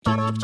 Of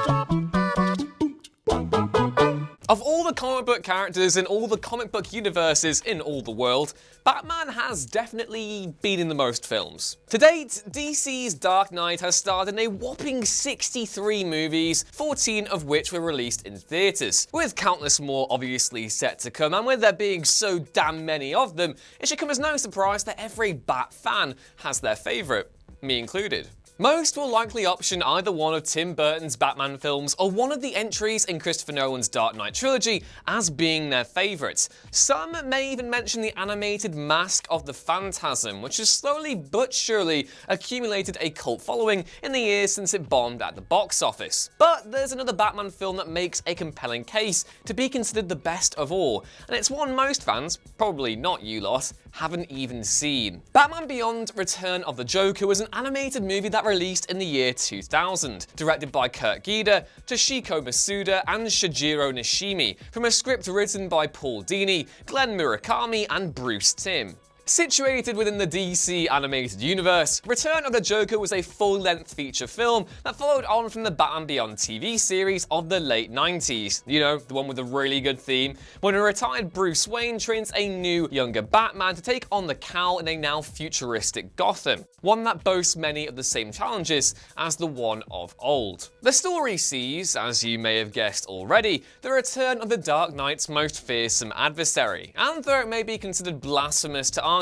all the comic book characters in all the comic book universes in all the world, Batman has definitely been in the most films. To date, DC's Dark Knight has starred in a whopping 63 movies, 14 of which were released in theaters, with countless more obviously set to come, and with there being so damn many of them, it should come as no surprise that every Bat fan has their favorite, me included. Most will likely option either one of Tim Burton's Batman films or one of the entries in Christopher Nolan's Dark Knight trilogy as being their favourites. Some may even mention the animated Mask of the Phantasm, which has slowly but surely accumulated a cult following in the years since it bombed at the box office. But there's another Batman film that makes a compelling case to be considered the best of all, and it's one most fans, probably not you lot, haven't even seen. Batman Beyond: Return of the Joker was an animated movie that released in the year 2000, directed by Kurt Guida, Toshiko Masuda, and Shijiro Nishimi, from a script written by Paul Dini, Glenn Murakami, and Bruce Timm. Situated within the DC animated universe, Return of the Joker was a full-length feature film that followed on from the Batman Beyond TV series of the late 90s. You know, the one with a really good theme, when a retired Bruce Wayne trains a new, younger Batman to take on the cowl in a now futuristic Gotham, one that boasts many of the same challenges as the one of old. The story sees, as you may have guessed already, the return of the Dark Knight's most fearsome adversary, and though it may be considered blasphemous to argue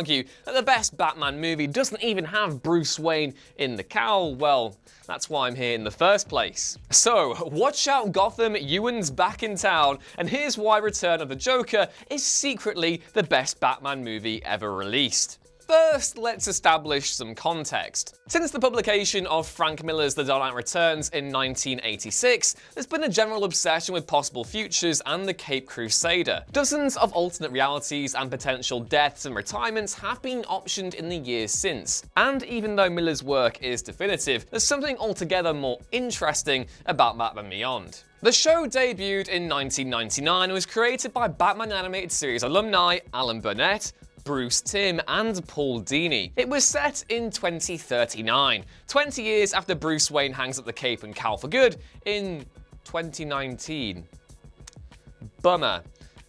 that the best Batman movie doesn't even have Bruce Wayne in the cowl, well, that's why I'm here in the first place. So, watch out Gotham, Ewan's back in town, and here's why Return of the Joker is secretly the best Batman movie ever released. First, let's establish some context. Since the publication of Frank Miller's The Dark Knight Returns in 1986, there's been a general obsession with possible futures and the Caped Crusader. Dozens of alternate realities and potential deaths and retirements have been optioned in the years since. And even though Miller's work is definitive, there's something altogether more interesting about Batman Beyond. The show debuted in 1999 and was created by Batman animated series alumni Alan Burnett, Bruce Timm, and Paul Dini. It was set in 2039, 20 years after Bruce Wayne hangs up the cape and cowl for good in 2019. Bummer.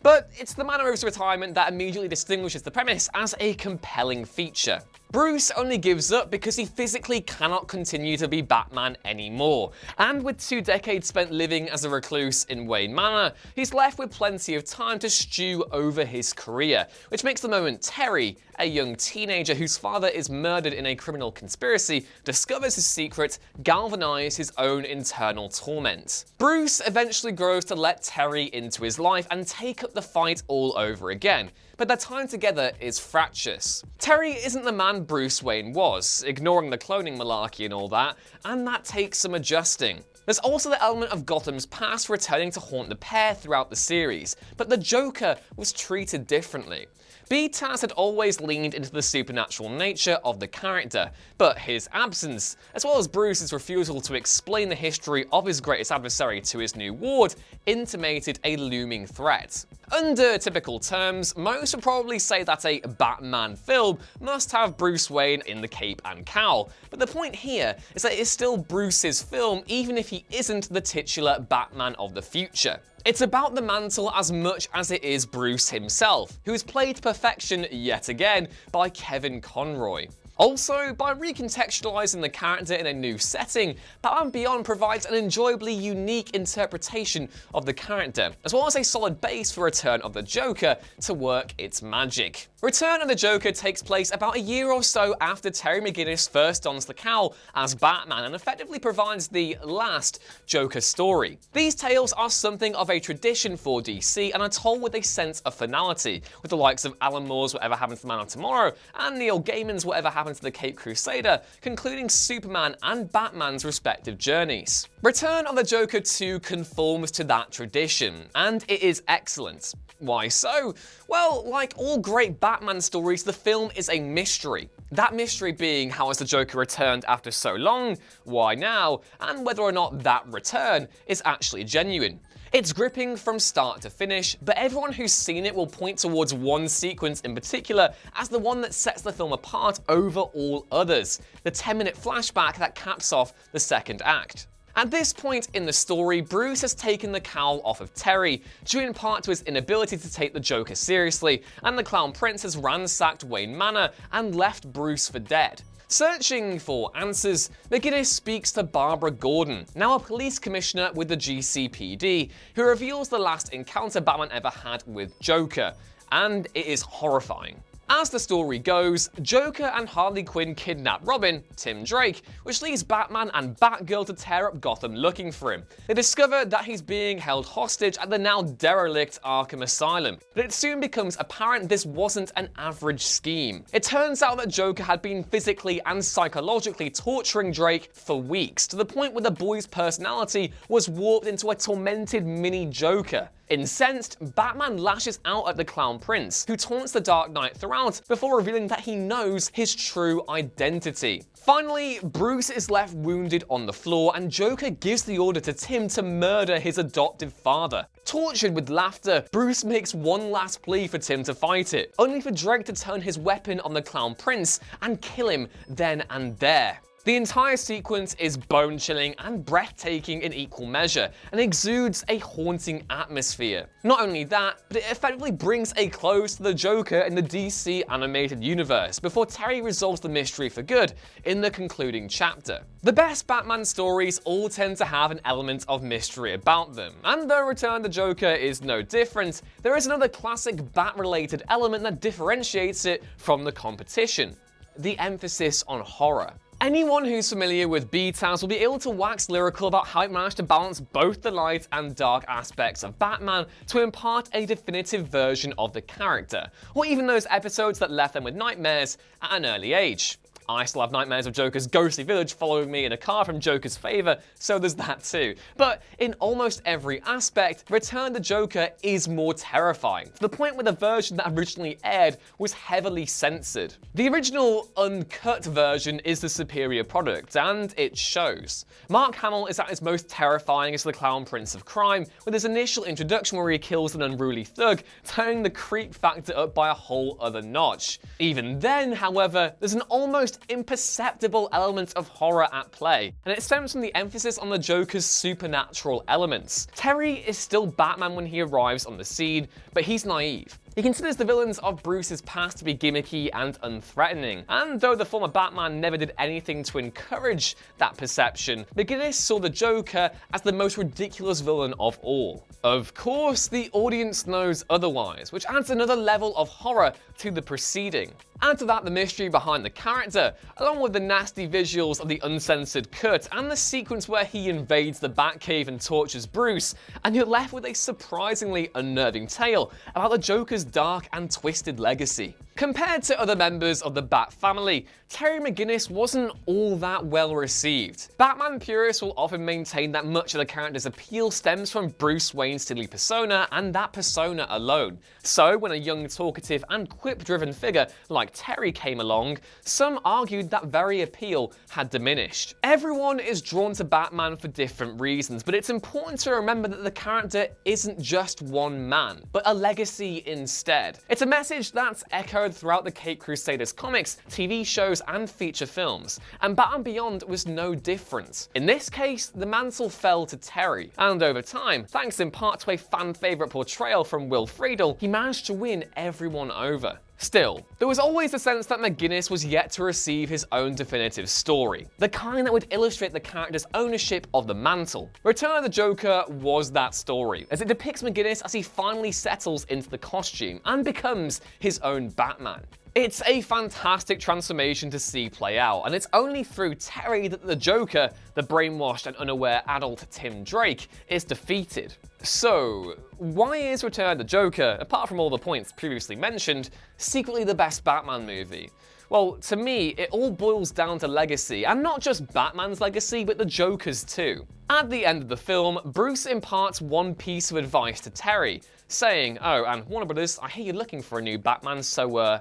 But it's the manner of his retirement that immediately distinguishes the premise as a compelling feature. Bruce only gives up because he physically cannot continue to be Batman anymore, and with 2 decades spent living as a recluse in Wayne Manor, he's left with plenty of time to stew over his career, which makes the moment Terry, a young teenager whose father is murdered in a criminal conspiracy, discovers his secret, galvanize his own internal torment. Bruce eventually grows to let Terry into his life and take up the fight all over again, but their time together is fractious. Terry isn't the man Bruce Wayne was, ignoring the cloning malarkey and all that, and that takes some adjusting. There's also the element of Gotham's past returning to haunt the pair throughout the series, but the Joker was treated differently. B-Taz had always leaned into the supernatural nature of the character, but his absence, as well as Bruce's refusal to explain the history of his greatest adversary to his new ward, intimated a looming threat. Under typical terms, most would probably say that a Batman film must have Bruce Wayne in the cape and cowl, but the point here is that it is still Bruce's film even if he isn't the titular Batman of the future. It's about the mantle as much as it is Bruce himself, who is played to perfection yet again by Kevin Conroy. Also, by recontextualizing the character in a new setting, Batman Beyond provides an enjoyably unique interpretation of the character, as well as a solid base for Return of the Joker to work its magic. Return of the Joker takes place about a year or so after Terry McGinnis first dons the cowl as Batman and effectively provides the last Joker story. These tales are something of a tradition for DC and are told with a sense of finality, with the likes of Alan Moore's Whatever Happens to Man of Tomorrow and Neil Gaiman's Whatever Happens to the Caped Crusader, concluding Superman and Batman's respective journeys. Return of the Joker 2 conforms to that tradition, and it is excellent. Why so? Well, like all great Batman stories, the film is a mystery. That mystery being how has the Joker returned after so long, why now, and whether or not that return is actually genuine. It's gripping from start to finish, but everyone who's seen it will point towards one sequence in particular as the one that sets the film apart over all others, the 10-minute flashback that caps off the second act. At this point in the story, Bruce has taken the cowl off of Terry, due in part to his inability to take the Joker seriously, and the Clown Prince has ransacked Wayne Manor and left Bruce for dead. Searching for answers, McGinnis speaks to Barbara Gordon, now a police commissioner with the GCPD, who reveals the last encounter Batman ever had with Joker, and it is horrifying. As the story goes, Joker and Harley Quinn kidnap Robin, Tim Drake, which leaves Batman and Batgirl to tear up Gotham looking for him. They discover that he's being held hostage at the now derelict Arkham Asylum, but it soon becomes apparent this wasn't an average scheme. It turns out that Joker had been physically and psychologically torturing Drake for weeks, to the point where the boy's personality was warped into a tormented mini Joker. Incensed, Batman lashes out at the Clown Prince, who taunts the Dark Knight throughout before revealing that he knows his true identity. Finally, Bruce is left wounded on the floor, and Joker gives the order to Tim to murder his adoptive father. Tortured with laughter, Bruce makes one last plea for Tim to fight it, only for Drake to turn his weapon on the Clown Prince and kill him then and there. The entire sequence is bone-chilling and breathtaking in equal measure, and exudes a haunting atmosphere. Not only that, but it effectively brings a close to the Joker in the DC animated universe, before Terry resolves the mystery for good in the concluding chapter. The best Batman stories all tend to have an element of mystery about them, and though Return of the Joker is no different, there is another classic Bat-related element that differentiates it from the competition: the emphasis on horror. Anyone who's familiar with BTAS will be able to wax lyrical about how it managed to balance both the light and dark aspects of Batman to impart a definitive version of the character, or even those episodes that left them with nightmares at an early age. I still have nightmares of Joker's ghostly village following me in a car from Joker's favor, so there's that too. But in almost every aspect, Return of the Joker is more terrifying, to the point where the version that originally aired was heavily censored. The original uncut version is the superior product, and it shows. Mark Hamill is at his most terrifying as the Clown Prince of Crime, with his initial introduction where he kills an unruly thug, turning the creep factor up by a whole other notch. Even then, however, there's an almost imperceptible element of horror at play, and it stems from the emphasis on the Joker's supernatural elements. Terry is still Batman when he arrives on the scene, but he's naive. He considers the villains of Bruce's past to be gimmicky and unthreatening, and though the former Batman never did anything to encourage that perception, McGinnis saw the Joker as the most ridiculous villain of all. Of course, the audience knows otherwise, which adds another level of horror to the proceeding. Add to that the mystery behind the character, along with the nasty visuals of the uncensored cut and the sequence where he invades the Batcave and tortures Bruce, and you're left with a surprisingly unnerving tale about the Joker's dark and twisted legacy. Compared to other members of the Bat family, Terry McGinnis wasn't all that well received. Batman purists will often maintain that much of the character's appeal stems from Bruce Wayne's silly persona and that persona alone. So when a young, talkative and quip-driven figure like Terry came along, some argued that very appeal had diminished. Everyone is drawn to Batman for different reasons, but it's important to remember that the character isn't just one man, but a legacy instead. It's a message that's echoed throughout the Caped Crusaders comics, TV shows, and feature films, and Batman Beyond was no different. In this case, the mantle fell to Terry, and over time, thanks in part to a fan-favourite portrayal from Will Friedle, he managed to win everyone over. Still, there was always the sense that McGinnis was yet to receive his own definitive story, the kind that would illustrate the character's ownership of the mantle. Return of the Joker was that story, as it depicts McGinnis as he finally settles into the costume and becomes his own Batman. It's a fantastic transformation to see play out, and it's only through Terry that the Joker, the brainwashed and unaware adult Tim Drake, is defeated. So, why is Return of the Joker, apart from all the points previously mentioned, secretly the best Batman movie? Well, to me, it all boils down to legacy, and not just Batman's legacy, but the Joker's too. At the end of the film, Bruce imparts one piece of advice to Terry, saying, "Oh, and Warner Brothers, I hear you're looking for a new Batman, so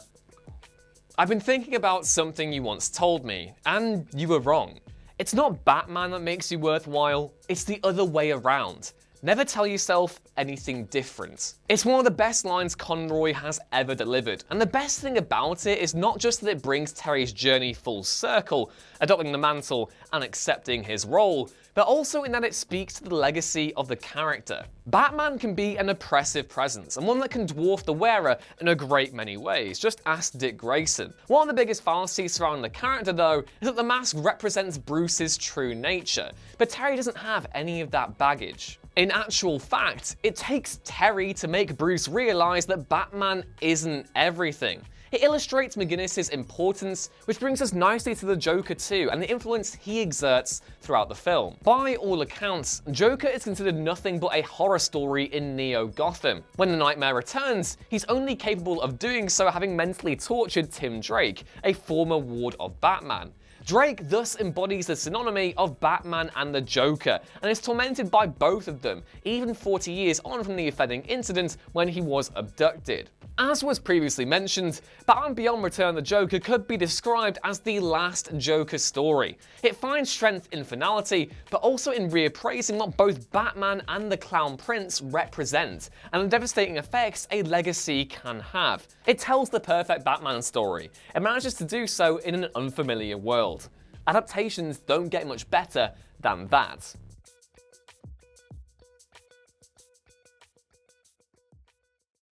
I've been thinking about something you once told me, and you were wrong. It's not Batman that makes you worthwhile, it's the other way around. Never tell yourself anything different. It's one of the best lines Conroy has ever delivered, and the best thing about it is not just that it brings Terry's journey full circle, adopting the mantle and accepting his role, but also in that it speaks to the legacy of the character. Batman can be an oppressive presence, and one that can dwarf the wearer in a great many ways. Just ask Dick Grayson. One of the biggest fallacies surrounding the character, though, is that the mask represents Bruce's true nature, but Terry doesn't have any of that baggage. In actual fact, it takes Terry to make Bruce realize that Batman isn't everything. It illustrates McGinnis's importance, which brings us nicely to the Joker too, and the influence he exerts throughout the film. By all accounts, Joker is considered nothing but a horror story in Neo-Gotham. When the Nightmare returns, he's only capable of doing so having mentally tortured Tim Drake, a former ward of Batman. Drake thus embodies the synonymy of Batman and the Joker, and is tormented by both of them, even 40 years on from the offending incident when he was abducted. As was previously mentioned, Batman Beyond Return of the Joker could be described as the last Joker story. It finds strength in finality, but also in reappraising what both Batman and the Clown Prince represent, and the devastating effects a legacy can have. It tells the perfect Batman story. It manages to do so in an unfamiliar world. Adaptations don't get much better than that.